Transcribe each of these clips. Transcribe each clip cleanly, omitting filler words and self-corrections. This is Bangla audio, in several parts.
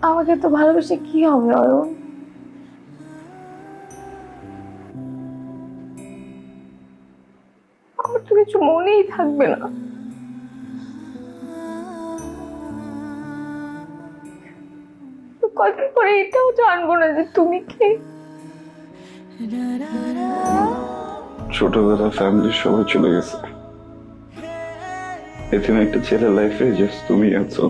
আমাকে তো ভালোবেসে কি হবে অয়ন? আমার তো কিছু মনেই থাকবে না। তো কদিন পরে এটাও জানবো না যে তুমি কে। ছোটবেলা ফ্যামিলির সবাই চলে গেছে, এখানে একটা ছেলের লাইফে জাস্ট তুমি আছো।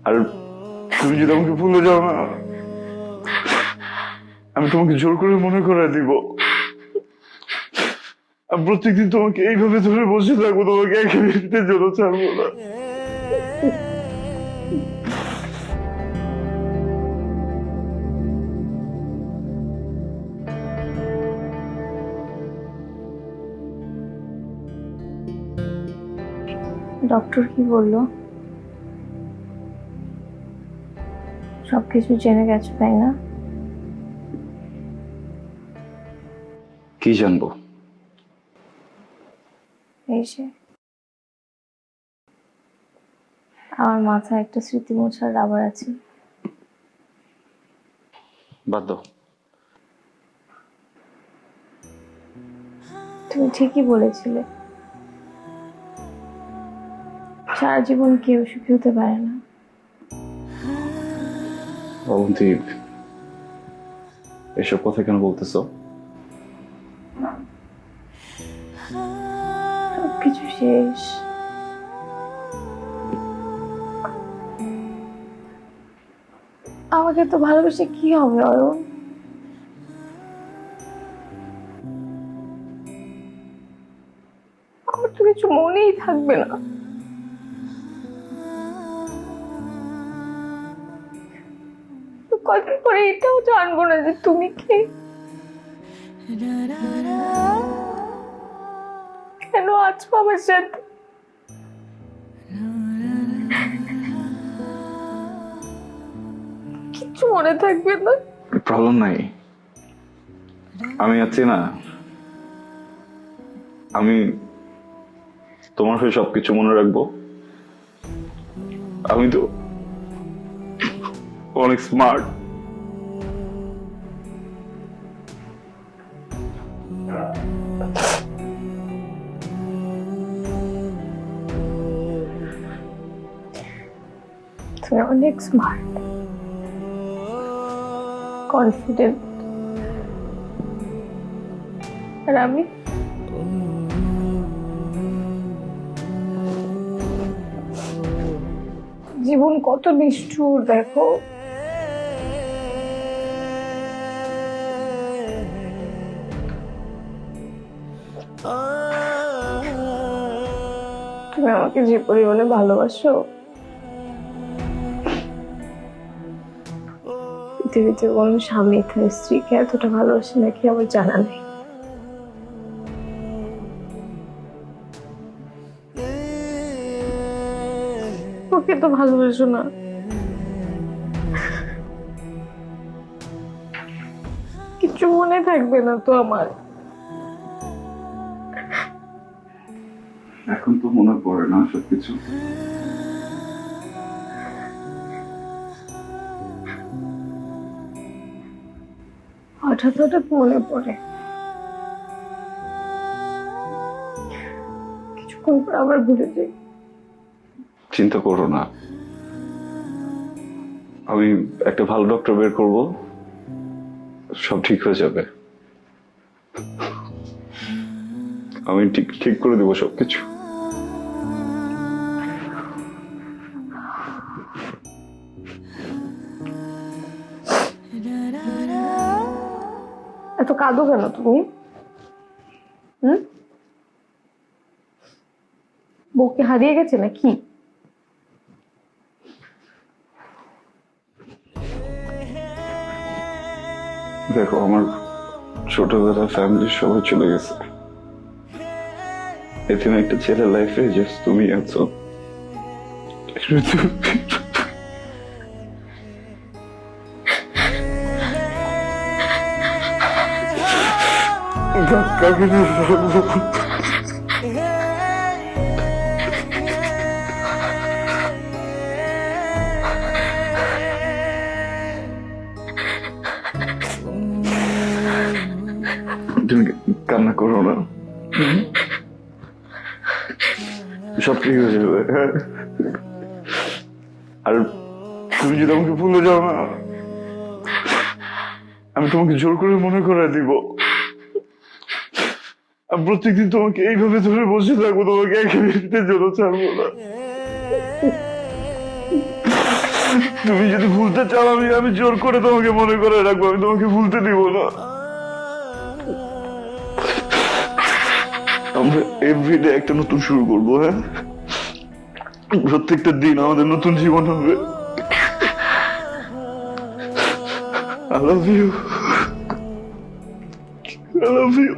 আর তুমি যদি আমাকে ভুলে যাও না, আমি তোমাকে জোর করে মনে করায় দিব। আমি প্রত্যেকদিন তোমাকে এইভাবে ধরে বসে থাকবো, তোমাকে এক মিনিটের জন্য ছাড়বো না। ডক্টর কি বললো? সবকিছু জেনে গেছো তাই না? কি জানবো? এই যে আমার মাথায় একটা স্মৃতি মোছার রাবার আছে। বাদ দাও। তুমি ঠিকই বলেছিলে, সারা জীবন কেউ সুখী হতে পারে না। অবন্তী, এসব কথা কেন বলতেছো? সবকিছু শেষ। আমাকে তো ভালোবেসে কি হবে অয়ন? আমার তো কিছু মনেই থাকবে না। তো কদিন পরে এটাও জানবো না যে তুমি কে। কেন আছো আমার সাথে? কিচ্ছু মনে থাকবে না। প্রবলেম নাই, আমি আছি না। আমি তোমার হয়ে সবকিছু মনে রাখবো। আমি তো অনেক স্মার্ট। তুমি অনেক স্মার্ট, কনফিডেন্ট, আর আমি জীবন কত নিষ্ঠুর দেখো। তুমি আমাকে যে পরিমাণে ভালোবাসো, পৃথিবীতে কোন স্বামী তার স্ত্রীকে এতটা ভালোবাসে নাকি আমার জানা নেই। ওকে তো ভালোবাসো না? কিছু মনে থাকবে না তো আমার? এখন তো মনে পড়ে না সবকিছু। হঠাৎ হঠাৎ মনে পড়ে, কিছুক্ষণ পর আবার ভুলে যাই। চিন্তা করো না, আমি একটা ভালো ডক্টর বের করব, সব ঠিক হয়ে যাবে। আমি ঠিক ঠিক করে দেবো সবকিছু। এত কাঁদো কেন তুমি? বউকে হারিয়ে গেছে নাকি? দেখো, আমার ছোটবেলা ফ্যামিলির সবাই চলে গেছে, এখানে একটা ছেলের লাইফে জাস্ট তুমি আছো। কাকে নিয়ে কান্না করো না। সব ঠিক হয়ে যাবে, হ্যাঁ? আর তুমি যদি আমাকে ভুলে যাও না, আমি তোমাকে জোর করে মনে করায় দিব। আমি প্রত্যেকদিন তোমাকে এইভাবে ধরে বসে থাকবো, তোমাকে এক মিনিটের জন্য ছাড়বো না। তুমি যদি ভুলতে চাও, আমি জোর করে তোমাকে মনে করে রাখবো, আমি তোমাকে ভুলতে দিব না। আমরা এভরিডে একটা নতুন শুরু করবো, হ্যাঁ? প্রত্যেকটা দিন আমাদের নতুন জীবন হবে। I love you. I love you.